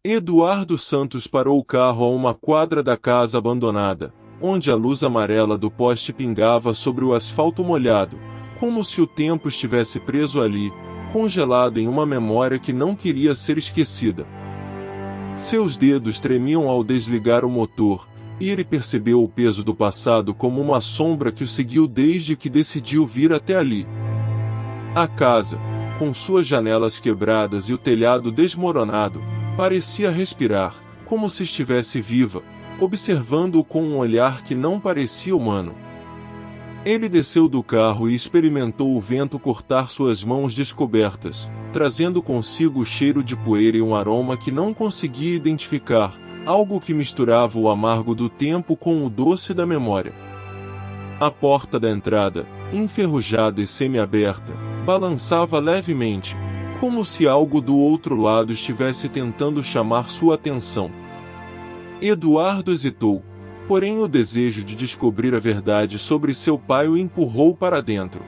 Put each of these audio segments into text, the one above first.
Eduardo Santos parou o carro a uma quadra da casa abandonada, onde a luz amarela do poste pingava sobre o asfalto molhado, como se o tempo estivesse preso ali, congelado em uma memória que não queria ser esquecida. Seus dedos tremiam ao desligar o motor, e ele percebeu o peso do passado como uma sombra que o seguiu desde que decidiu vir até ali. A casa, com suas janelas quebradas e o telhado desmoronado, parecia respirar, como se estivesse viva, observando-o com um olhar que não parecia humano. Ele desceu do carro e experimentou o vento cortar suas mãos descobertas, trazendo consigo o cheiro de poeira e um aroma que não conseguia identificar, algo que misturava o amargo do tempo com o doce da memória. A porta da entrada, enferrujada e semi-aberta, balançava levemente, como se algo do outro lado estivesse tentando chamar sua atenção. Eduardo hesitou, porém o desejo de descobrir a verdade sobre seu pai o empurrou para dentro.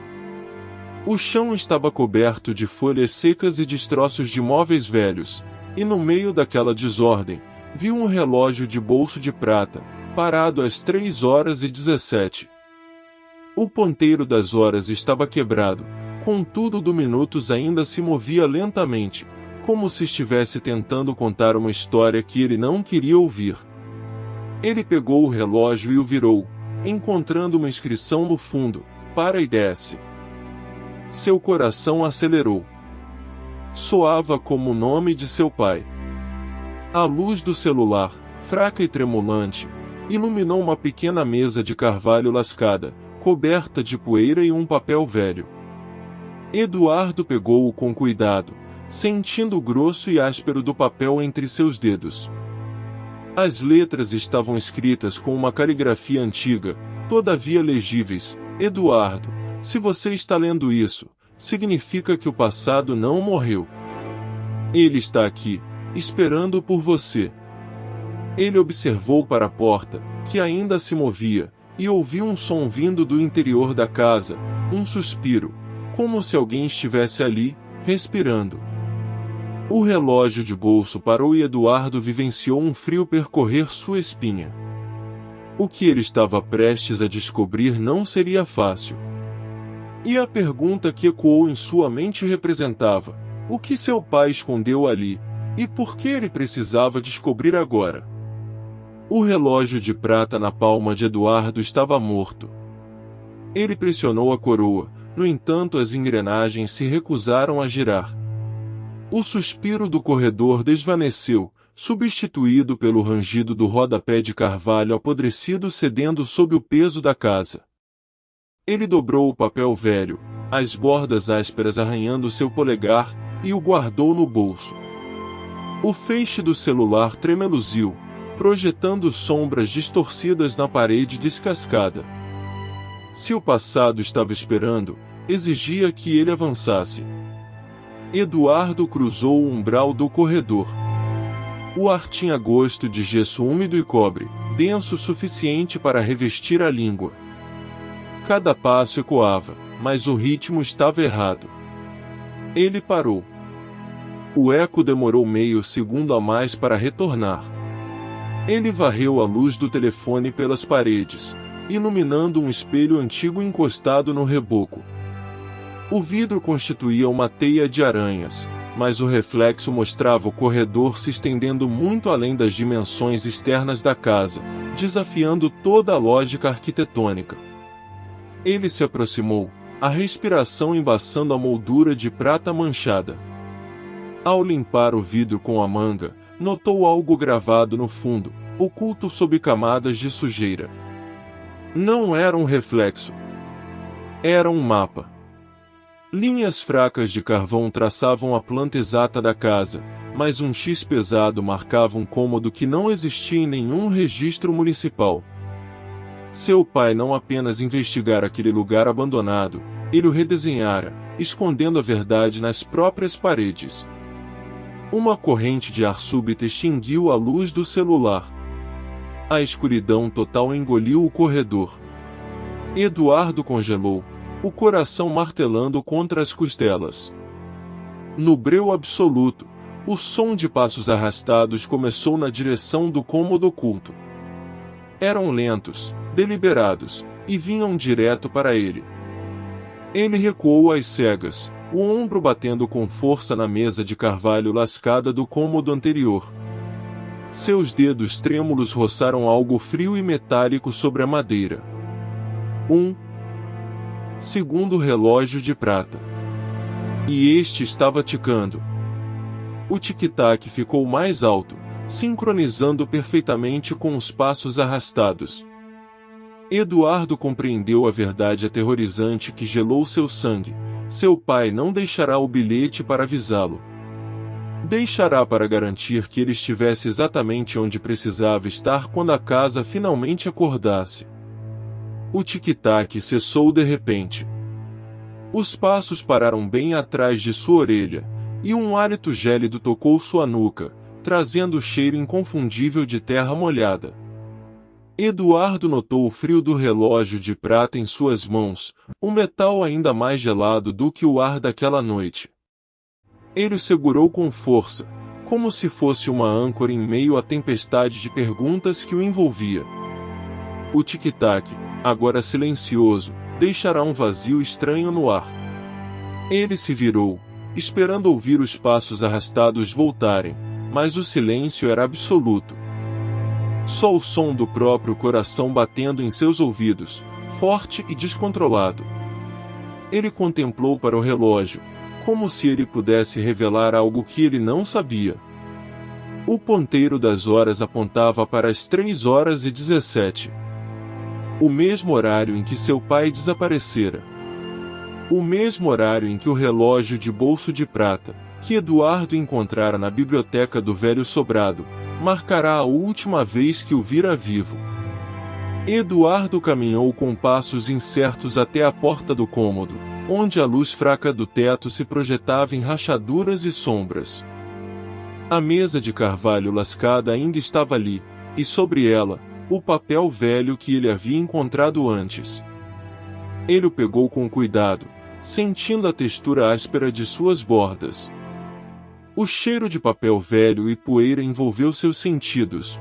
O chão estava coberto de folhas secas e destroços de móveis velhos, e no meio daquela desordem, viu um relógio de bolso de prata, parado às 3h17. O ponteiro das horas estava quebrado, contudo o do minutos ainda se movia lentamente, como se estivesse tentando contar uma história que ele não queria ouvir. Ele pegou o relógio e o virou, encontrando uma inscrição no fundo: para e desce. Seu coração acelerou. Soava como o nome de seu pai. A luz do celular, fraca e tremulante, iluminou uma pequena mesa de carvalho lascada, coberta de poeira e um papel velho. Eduardo pegou-o com cuidado, sentindo o grosso e áspero do papel entre seus dedos. As letras estavam escritas com uma caligrafia antiga, todavia legíveis. Eduardo, se você está lendo isso, significa que o passado não morreu. Ele está aqui, esperando por você. Ele observou para a porta, que ainda se movia, e ouviu um som vindo do interior da casa, um suspiro, como se alguém estivesse ali, respirando. O relógio de bolso parou e Eduardo vivenciou um frio percorrer sua espinha. O que ele estava prestes a descobrir não seria fácil. E a pergunta que ecoou em sua mente representava: o que seu pai escondeu ali, e por que ele precisava descobrir agora? O relógio de prata na palma de Eduardo estava morto. Ele pressionou a coroa, no entanto as engrenagens se recusaram a girar. O suspiro do corredor desvaneceu, substituído pelo rangido do rodapé de carvalho apodrecido cedendo sob o peso da casa. Ele dobrou o papel velho, as bordas ásperas arranhando seu polegar, e o guardou no bolso. O feixe do celular tremeluziu, projetando sombras distorcidas na parede descascada. Se o passado estava esperando, exigia que ele avançasse. Eduardo cruzou o umbral do corredor. O ar tinha gosto de gesso úmido e cobre, denso o suficiente para revestir a língua. Cada passo ecoava, mas o ritmo estava errado. Ele parou. O eco demorou meio segundo a mais para retornar. Ele varreu a luz do telefone pelas paredes, iluminando um espelho antigo encostado no reboco. O vidro constituía uma teia de aranhas, mas o reflexo mostrava o corredor se estendendo muito além das dimensões externas da casa, desafiando toda a lógica arquitetônica. Ele se aproximou, a respiração embaçando a moldura de prata manchada. Ao limpar o vidro com a manga, notou algo gravado no fundo, oculto sob camadas de sujeira. Não era um reflexo. Era um mapa. Linhas fracas de carvão traçavam a planta exata da casa, mas um X pesado marcava um cômodo que não existia em nenhum registro municipal. Seu pai não apenas investigara aquele lugar abandonado, ele o redesenhara, escondendo a verdade nas próprias paredes. Uma corrente de ar súbita extinguiu a luz do celular. A escuridão total engoliu o corredor. Eduardo congelou, o coração martelando contra as costelas. No breu absoluto, O som de passos arrastados começou na direção do cômodo oculto. Eram lentos, deliberados, e vinham direto para ele. Ele recuou às cegas, o ombro batendo com força na mesa de carvalho lascada do cômodo anterior. Seus dedos trêmulos roçaram algo frio e metálico sobre a madeira. Segundo relógio de prata. E este estava ticando. O tic-tac ficou mais alto, sincronizando perfeitamente com os passos arrastados. Eduardo compreendeu a verdade aterrorizante que gelou seu sangue. Seu pai não deixará o bilhete para avisá-lo. Deixará para garantir que ele estivesse exatamente onde precisava estar quando a casa finalmente acordasse. O tic-tac cessou de repente. Os passos pararam bem atrás de sua orelha, e um hálito gélido tocou sua nuca, trazendo o cheiro inconfundível de terra molhada. Eduardo notou o frio do relógio de prata em suas mãos, um metal ainda mais gelado do que o ar daquela noite. Ele o segurou com força, como se fosse uma âncora em meio à tempestade de perguntas que o envolvia. O tic-tac, agora silencioso, deixará um vazio estranho no ar. Ele se virou, esperando ouvir os passos arrastados voltarem, mas o silêncio era absoluto. Só o som do próprio coração batendo em seus ouvidos, forte e descontrolado. Ele contemplou para o relógio, como se ele pudesse revelar algo que ele não sabia. O ponteiro das horas apontava para as 3h17. O mesmo horário em que seu pai desaparecera. O mesmo horário em que o relógio de bolso de prata, que Eduardo encontrara na biblioteca do velho sobrado, marcará a última vez que o vira vivo. Eduardo caminhou com passos incertos até a porta do cômodo, onde a luz fraca do teto se projetava em rachaduras e sombras. A mesa de carvalho lascada ainda estava ali, e sobre ela, o papel velho que ele havia encontrado antes. Ele o pegou com cuidado, sentindo a textura áspera de suas bordas. O cheiro de papel velho e poeira envolveu seus sentidos.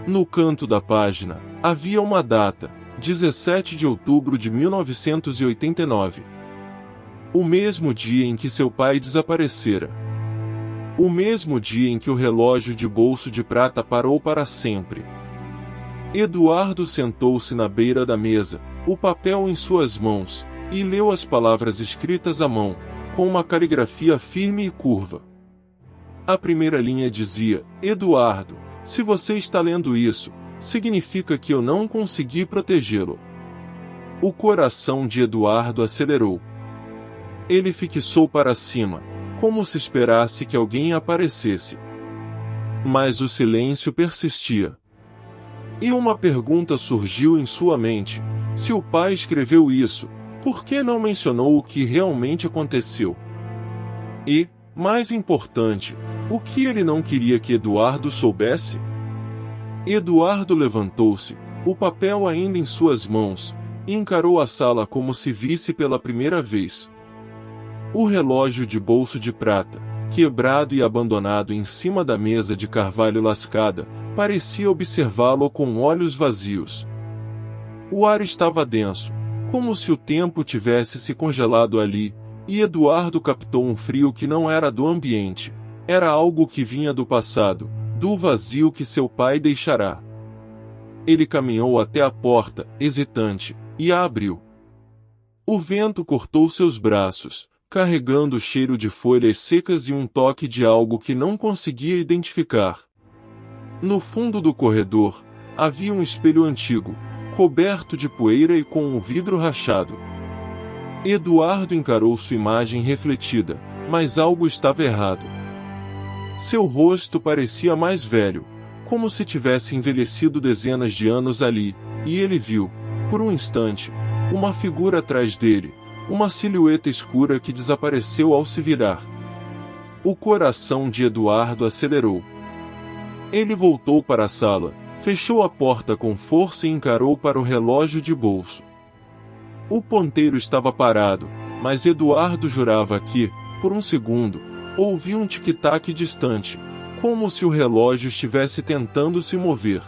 No canto da página, havia uma data, 17 de outubro de 1989. O mesmo dia em que seu pai desaparecera. O mesmo dia em que o relógio de bolso de prata parou para sempre. Eduardo sentou-se na beira da mesa, o papel em suas mãos, e leu as palavras escritas à mão, com uma caligrafia firme e curva. A primeira linha dizia: Eduardo, se você está lendo isso, significa que eu não consegui protegê-lo. O coração de Eduardo acelerou. Ele fixou para cima, como se esperasse que alguém aparecesse. Mas o silêncio persistia. E uma pergunta surgiu em sua mente: se o pai escreveu isso, por que não mencionou o que realmente aconteceu? E, mais importante, o que ele não queria que Eduardo soubesse? Eduardo levantou-se, o papel ainda em suas mãos, e encarou a sala como se visse pela primeira vez. O relógio de bolso de prata, quebrado e abandonado em cima da mesa de carvalho lascada, parecia observá-lo com olhos vazios. O ar estava denso, como se o tempo tivesse se congelado ali, e Eduardo captou um frio que não era do ambiente, era algo que vinha do passado, do vazio que seu pai deixará. Ele caminhou até a porta, hesitante, e a abriu. O vento cortou seus braços, carregando o cheiro de folhas secas e um toque de algo que não conseguia identificar. No fundo do corredor, havia um espelho antigo, coberto de poeira e com um vidro rachado. Eduardo encarou sua imagem refletida, mas algo estava errado. Seu rosto parecia mais velho, como se tivesse envelhecido dezenas de anos ali, e ele viu, por um instante, uma figura atrás dele, uma silhueta escura que desapareceu ao se virar. O coração de Eduardo acelerou. Ele voltou para a sala, fechou a porta com força e encarou para o relógio de bolso. O ponteiro estava parado, mas Eduardo jurava que, por um segundo, Ouviu um tic-tac distante, como se o relógio estivesse tentando se mover.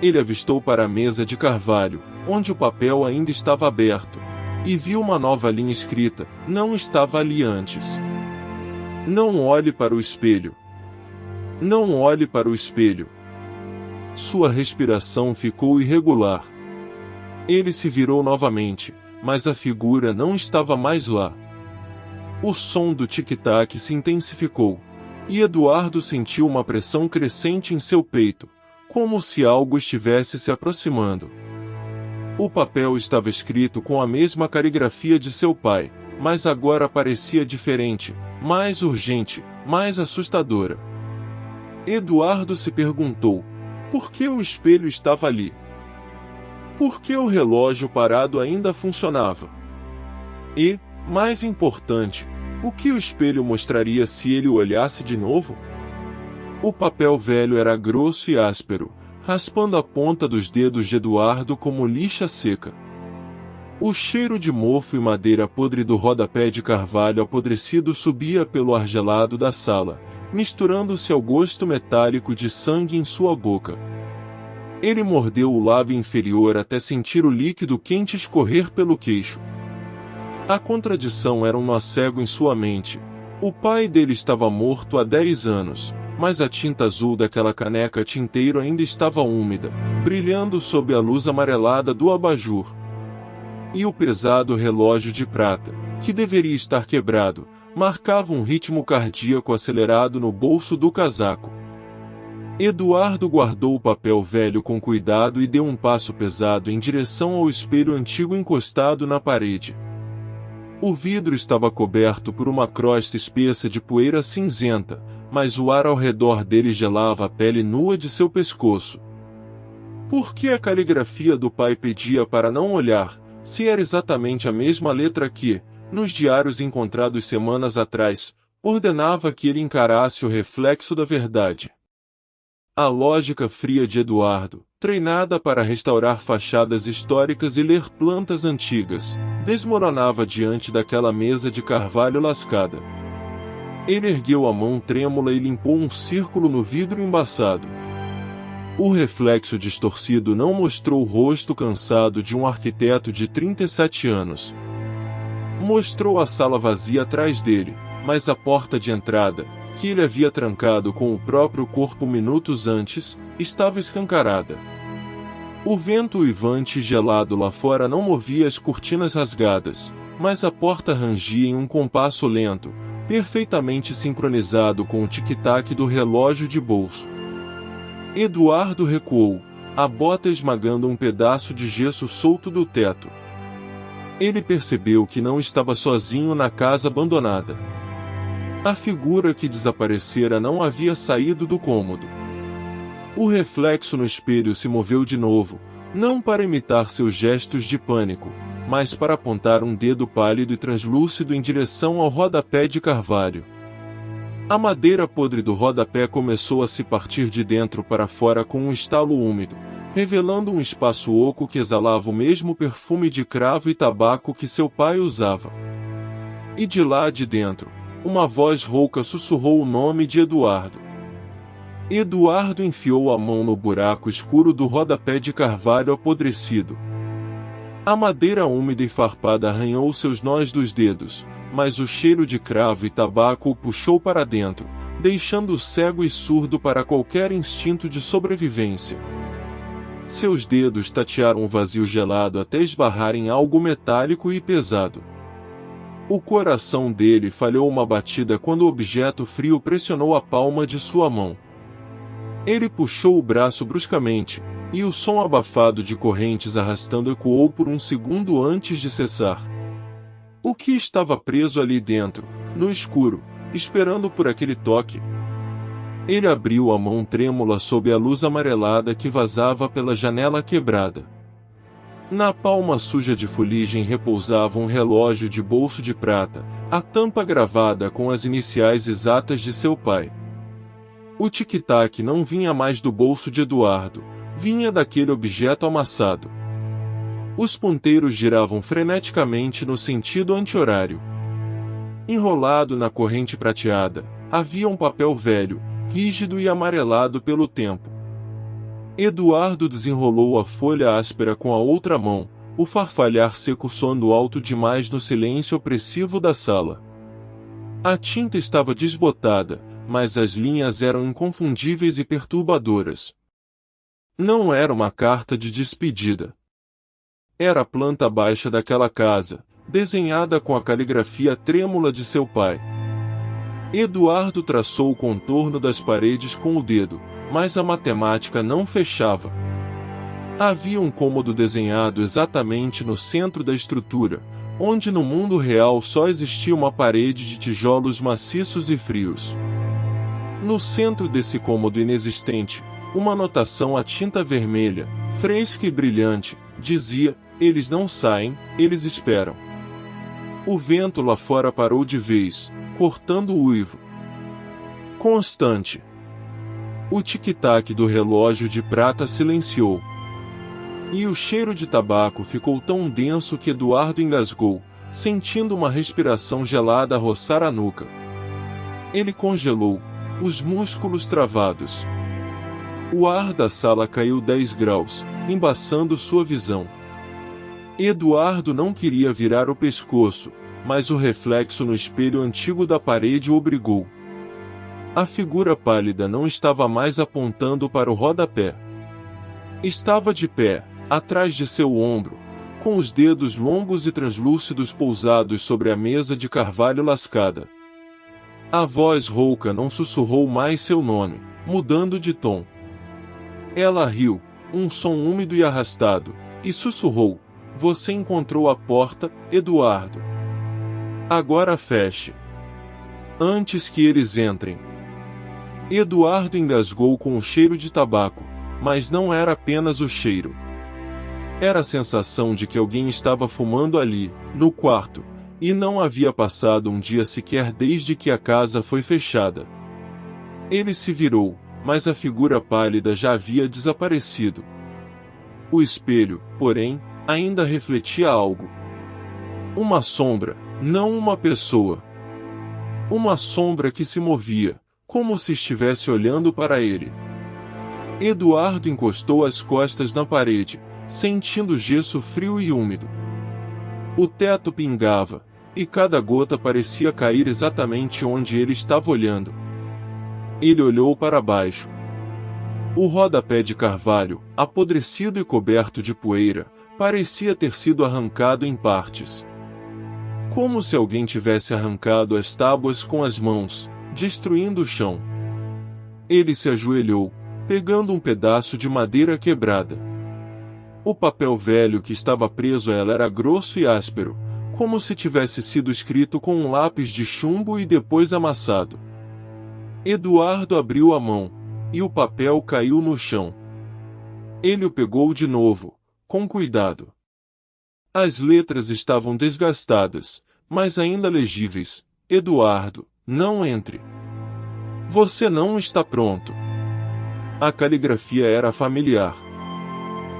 Ele avistou para a mesa de carvalho, onde o papel ainda estava aberto, e viu uma nova linha escrita: não estava ali antes. Não olhe para o espelho. Não olhe para o espelho. Sua respiração ficou irregular. Ele se virou novamente, mas a figura não estava mais lá. O som do tic-tac se intensificou, e Eduardo sentiu uma pressão crescente em seu peito, como se algo estivesse se aproximando. O papel estava escrito com a mesma caligrafia de seu pai, mas agora parecia diferente, mais urgente, mais assustadora. Eduardo se perguntou: por que o espelho estava ali? Por que o relógio parado ainda funcionava? E, mais importante, o que o espelho mostraria se ele o olhasse de novo? O papel velho era grosso e áspero, raspando a ponta dos dedos de Eduardo como lixa seca. O cheiro de mofo e madeira podre do rodapé de carvalho apodrecido subia pelo ar gelado da sala, misturando-se ao gosto metálico de sangue em sua boca. Ele mordeu o lábio inferior até sentir o líquido quente escorrer pelo queixo. A contradição era um nó cego em sua mente. O pai dele estava morto há 10 anos, mas a tinta azul daquela caneca tinteiro ainda estava úmida, brilhando sob a luz amarelada do abajur. E o pesado relógio de prata, que deveria estar quebrado, marcava um ritmo cardíaco acelerado no bolso do casaco. Eduardo guardou o papel velho com cuidado e deu um passo pesado em direção ao espelho antigo encostado na parede. O vidro estava coberto por uma crosta espessa de poeira cinzenta, mas o ar ao redor dele gelava a pele nua de seu pescoço. Por que a caligrafia do pai pedia para não olhar, se era exatamente a mesma letra que, nos diários encontrados semanas atrás, ordenava que ele encarasse o reflexo da verdade? A lógica fria de Eduardo, treinada para restaurar fachadas históricas e ler plantas antigas, desmoronava diante daquela mesa de carvalho lascada. Ele ergueu a mão trêmula e limpou um círculo no vidro embaçado. O reflexo distorcido não mostrou o rosto cansado de um arquiteto de 37 anos. Mostrou a sala vazia atrás dele, mas a porta de entrada, que ele havia trancado com o próprio corpo minutos antes, estava escancarada. O vento uivante e gelado lá fora não movia as cortinas rasgadas, mas a porta rangia em um compasso lento, perfeitamente sincronizado com o tic-tac do relógio de bolso. Eduardo recuou, a bota esmagando um pedaço de gesso solto do teto. Ele percebeu que não estava sozinho na casa abandonada. A figura que desaparecera não havia saído do cômodo. O reflexo no espelho se moveu de novo, não para imitar seus gestos de pânico, mas para apontar um dedo pálido e translúcido em direção ao rodapé de carvalho. A madeira podre do rodapé começou a se partir de dentro para fora com um estalo úmido, revelando um espaço oco que exalava o mesmo perfume de cravo e tabaco que seu pai usava. E de lá de dentro, uma voz rouca sussurrou o nome de Eduardo. Eduardo enfiou a mão no buraco escuro do rodapé de carvalho apodrecido. A madeira úmida e farpada arranhou seus nós dos dedos, mas o cheiro de cravo e tabaco o puxou para dentro, deixando-o cego e surdo para qualquer instinto de sobrevivência. Seus dedos tatearam o vazio gelado até esbarrar em algo metálico e pesado. O coração dele falhou uma batida quando o objeto frio pressionou a palma de sua mão. Ele puxou o braço bruscamente, e o som abafado de correntes arrastando ecoou por um segundo antes de cessar. O que estava preso ali dentro, no escuro, esperando por aquele toque? Ele abriu a mão trêmula sob a luz amarelada que vazava pela janela quebrada. Na palma suja de fuligem repousava um relógio de bolso de prata, a tampa gravada com as iniciais exatas de seu pai. O tic-tac não vinha mais do bolso de Eduardo, vinha daquele objeto amassado. Os ponteiros giravam freneticamente no sentido anti-horário. Enrolado na corrente prateada, havia um papel velho, rígido e amarelado pelo tempo. Eduardo desenrolou a folha áspera com a outra mão, o farfalhar seco soando alto demais no silêncio opressivo da sala. A tinta estava desbotada, mas as linhas eram inconfundíveis e perturbadoras. Não era uma carta de despedida. Era a planta baixa daquela casa, desenhada com a caligrafia trêmula de seu pai. Eduardo traçou o contorno das paredes com o dedo, mas a matemática não fechava. Havia um cômodo desenhado exatamente no centro da estrutura, onde no mundo real só existia uma parede de tijolos maciços e frios. No centro desse cômodo inexistente, uma anotação a tinta vermelha, fresca e brilhante, dizia: eles não saem, eles esperam. O vento lá fora parou de vez, cortando o uivo constante. O tic-tac do relógio de prata silenciou. E o cheiro de tabaco ficou tão denso que Eduardo engasgou, sentindo uma respiração gelada roçar a nuca. Ele congelou, os músculos travados. O ar da sala caiu 10 graus, embaçando sua visão. Eduardo não queria virar o pescoço, mas o reflexo no espelho antigo da parede o obrigou. A figura pálida não estava mais apontando para o rodapé. Estava de pé, atrás de seu ombro, com os dedos longos e translúcidos pousados sobre a mesa de carvalho lascada. A voz rouca não sussurrou mais seu nome, mudando de tom. Ela riu, um som úmido e arrastado, e sussurrou: "Você encontrou a porta, Eduardo. Agora feche. Antes que eles entrem." Eduardo engasgou com o cheiro de tabaco, mas não era apenas o cheiro. Era a sensação de que alguém estava fumando ali, no quarto, e não havia passado um dia sequer desde que a casa foi fechada. Ele se virou, mas a figura pálida já havia desaparecido. O espelho, porém, ainda refletia algo. Uma sombra, não uma pessoa. Uma sombra que se movia, como se estivesse olhando para ele. Eduardo encostou as costas na parede, sentindo o gesso frio e úmido. O teto pingava, e cada gota parecia cair exatamente onde ele estava olhando. Ele olhou para baixo. O rodapé de carvalho, apodrecido e coberto de poeira, parecia ter sido arrancado em partes. Como se alguém tivesse arrancado as tábuas com as mãos, destruindo o chão. Ele se ajoelhou, pegando um pedaço de madeira quebrada. O papel velho que estava preso a ela era grosso e áspero, como se tivesse sido escrito com um lápis de chumbo e depois amassado. Eduardo abriu a mão, e o papel caiu no chão. Ele o pegou de novo, com cuidado. As letras estavam desgastadas, mas ainda legíveis. Eduardo, não entre. Você não está pronto. A caligrafia era familiar.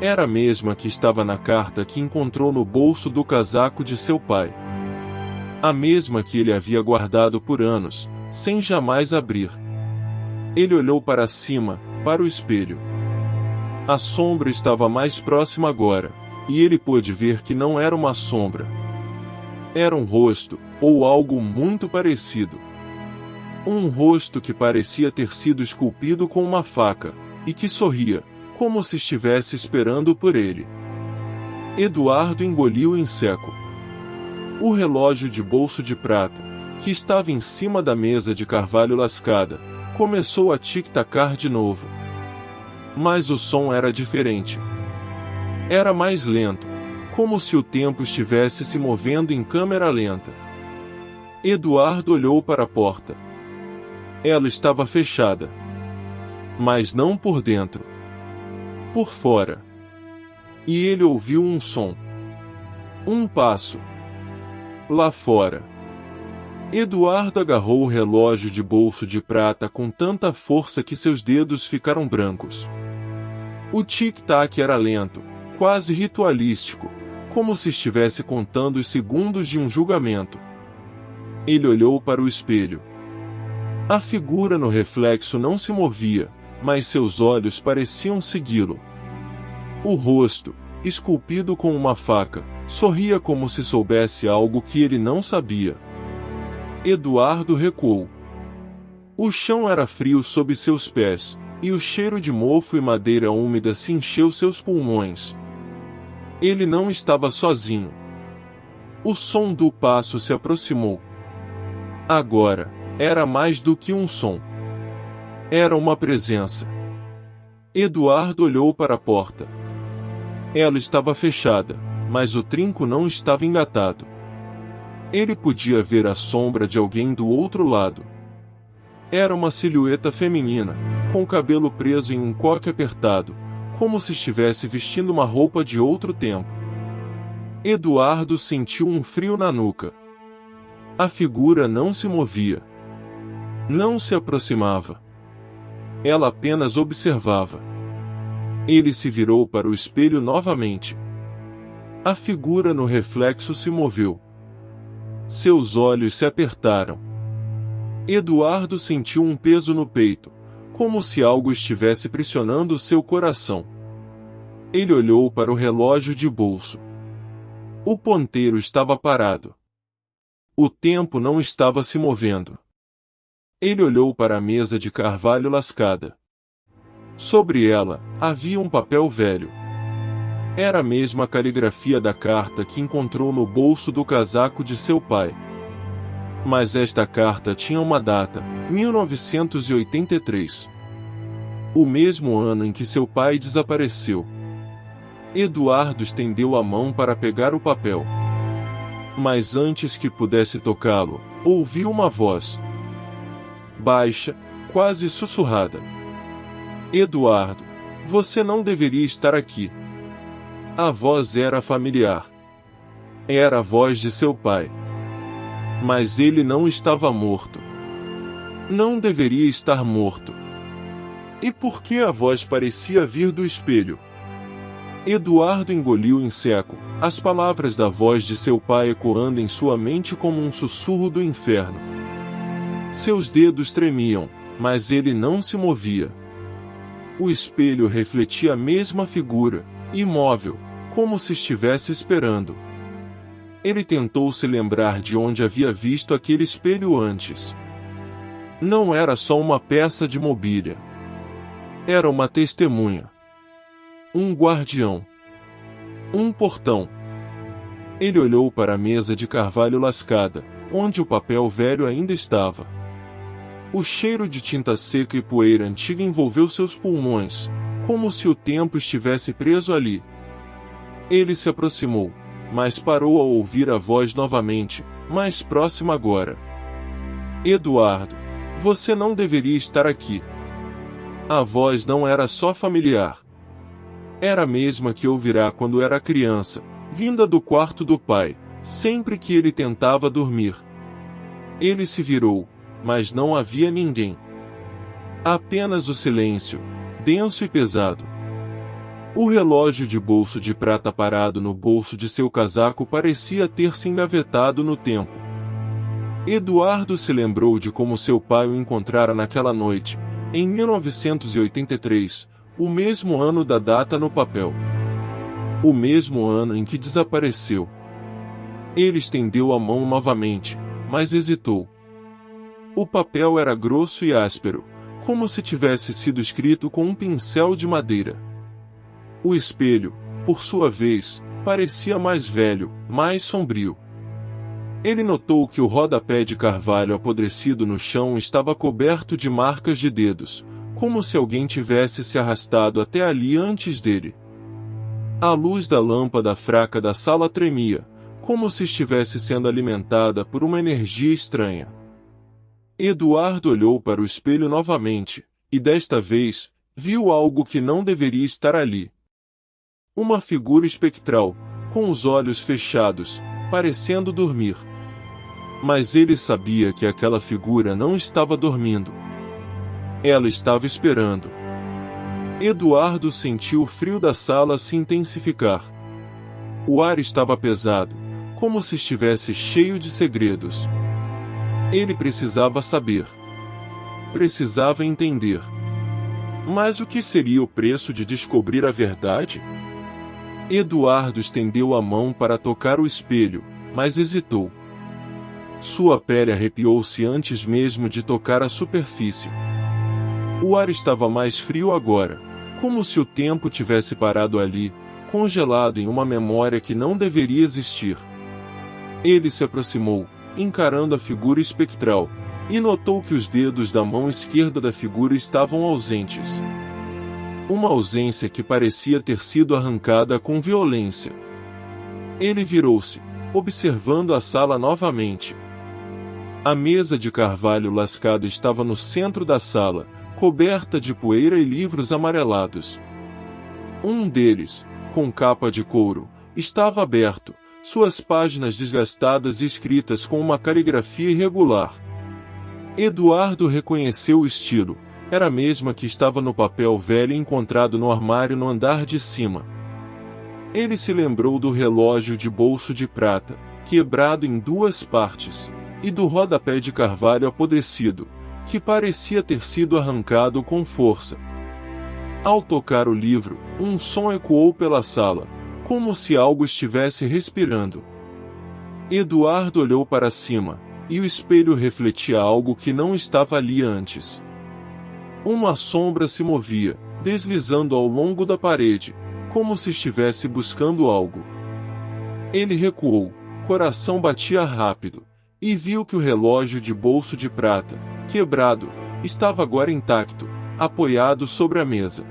Era a mesma que estava na carta que encontrou no bolso do casaco de seu pai. A mesma que ele havia guardado por anos, sem jamais abrir. Ele olhou para cima, para o espelho. A sombra estava mais próxima agora, e ele pôde ver que não era uma sombra. Era um rosto, ou algo muito parecido. Um rosto que parecia ter sido esculpido com uma faca, e que sorria, como se estivesse esperando por ele. Eduardo engoliu em seco. O relógio de bolso de prata, que estava em cima da mesa de carvalho lascada, começou a tic-tacar de novo. Mas o som era diferente. Era mais lento, como se o tempo estivesse se movendo em câmera lenta. Eduardo olhou para a porta. Ela estava fechada. Mas não por dentro. Por fora. E ele ouviu um som. Um passo. Lá fora. Eduardo agarrou o relógio de bolso de prata com tanta força que seus dedos ficaram brancos. O tic-tac era lento, quase ritualístico, como se estivesse contando os segundos de um julgamento. Ele olhou para o espelho. A figura no reflexo não se movia, mas seus olhos pareciam segui-lo. O rosto, esculpido com uma faca, sorria como se soubesse algo que ele não sabia. Eduardo recuou. O chão era frio sob seus pés, e o cheiro de mofo e madeira úmida se encheu seus pulmões. Ele não estava sozinho. O som do passo se aproximou. Agora, era mais do que um som. Era uma presença. Eduardo olhou para a porta. Ela estava fechada, mas o trinco não estava engatado. Ele podia ver a sombra de alguém do outro lado. Era uma silhueta feminina, com o cabelo preso em um coque apertado, como se estivesse vestindo uma roupa de outro tempo. Eduardo sentiu um frio na nuca. A figura não se movia. Não se aproximava. Ela apenas observava. Ele se virou para o espelho novamente. A figura no reflexo se moveu. Seus olhos se apertaram. Eduardo sentiu um peso no peito, como se algo estivesse pressionando seu coração. Ele olhou para o relógio de bolso. O ponteiro estava parado. O tempo não estava se movendo. Ele olhou para a mesa de carvalho lascada. Sobre ela, havia um papel velho. Era a mesma caligrafia da carta que encontrou no bolso do casaco de seu pai. Mas esta carta tinha uma data, 1983. O mesmo ano em que seu pai desapareceu. Eduardo estendeu a mão para pegar o papel. Mas antes que pudesse tocá-lo, ouviu uma voz. Baixa, quase sussurrada. Eduardo, você não deveria estar aqui. A voz era familiar. Era a voz de seu pai. Mas ele não estava morto. Não deveria estar morto. E por que a voz parecia vir do espelho? Eduardo engoliu em seco, as palavras da voz de seu pai ecoando em sua mente como um sussurro do inferno. Seus dedos tremiam, mas ele não se movia. O espelho refletia a mesma figura, imóvel, como se estivesse esperando. Ele tentou se lembrar de onde havia visto aquele espelho antes. Não era só uma peça de mobília. Era uma testemunha. Um guardião. Um portão. Ele olhou para a mesa de carvalho lascada, onde o papel velho ainda estava. O cheiro de tinta seca e poeira antiga envolveu seus pulmões, como se o tempo estivesse preso ali. Ele se aproximou, mas parou ao ouvir a voz novamente, mais próxima agora. Eduardo, você não deveria estar aqui. A voz não era só familiar. Era a mesma que ouvirá quando era criança, vinda do quarto do pai, sempre que ele tentava dormir. Ele se virou, mas não havia ninguém. Apenas o silêncio, denso e pesado. O relógio de bolso de prata parado no bolso de seu casaco parecia ter se engavetado no tempo. Eduardo se lembrou de como seu pai o encontrara naquela noite, em 1983, o mesmo ano da data no papel. O mesmo ano em que desapareceu. Ele estendeu a mão novamente, mas hesitou. O papel era grosso e áspero, como se tivesse sido escrito com um pincel de madeira. O espelho, por sua vez, parecia mais velho, mais sombrio. Ele notou que o rodapé de carvalho apodrecido no chão estava coberto de marcas de dedos, como se alguém tivesse se arrastado até ali antes dele. A luz da lâmpada fraca da sala tremia, como se estivesse sendo alimentada por uma energia estranha. Eduardo olhou para o espelho novamente, e desta vez, viu algo que não deveria estar ali. Uma figura espectral, com os olhos fechados, parecendo dormir. Mas ele sabia que aquela figura não estava dormindo. Ela estava esperando. Eduardo sentiu o frio da sala se intensificar. O ar estava pesado, como se estivesse cheio de segredos. Ele precisava saber. Precisava entender. Mas o que seria o preço de descobrir a verdade? Eduardo estendeu a mão para tocar o espelho, mas hesitou. Sua pele arrepiou-se antes mesmo de tocar a superfície. O ar estava mais frio agora, como se o tempo tivesse parado ali, congelado em uma memória que não deveria existir. Ele se aproximou, encarando a figura espectral, e notou que os dedos da mão esquerda da figura estavam ausentes. Uma ausência que parecia ter sido arrancada com violência. Ele virou-se, observando a sala novamente. A mesa de carvalho lascado estava no centro da sala, coberta de poeira e livros amarelados. Um deles, com capa de couro, estava aberto, suas páginas desgastadas e escritas com uma caligrafia irregular. Eduardo reconheceu o estilo, era a mesma que estava no papel velho encontrado no armário no andar de cima. Ele se lembrou do relógio de bolso de prata, quebrado em duas partes, e do rodapé de carvalho apodrecido, que parecia ter sido arrancado com força. Ao tocar o livro, um som ecoou pela sala, como se algo estivesse respirando. Eduardo olhou para cima, e o espelho refletia algo que não estava ali antes. Uma sombra se movia, deslizando ao longo da parede, como se estivesse buscando algo. Ele recuou, coração batia rápido, e viu que o relógio de bolso de prata, quebrado, estava agora intacto, apoiado sobre a mesa.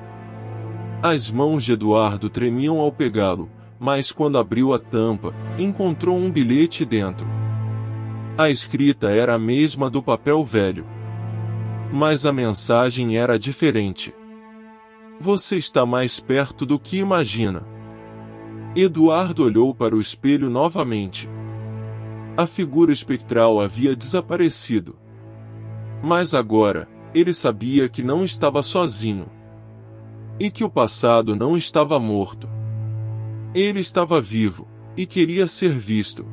As mãos de Eduardo tremiam ao pegá-lo, mas quando abriu a tampa, encontrou um bilhete dentro. A escrita era a mesma do papel velho. Mas a mensagem era diferente. Você está mais perto do que imagina. Eduardo olhou para o espelho novamente. A figura espectral havia desaparecido. Mas agora, ele sabia que não estava sozinho. E que o passado não estava morto. Ele estava vivo, e queria ser visto.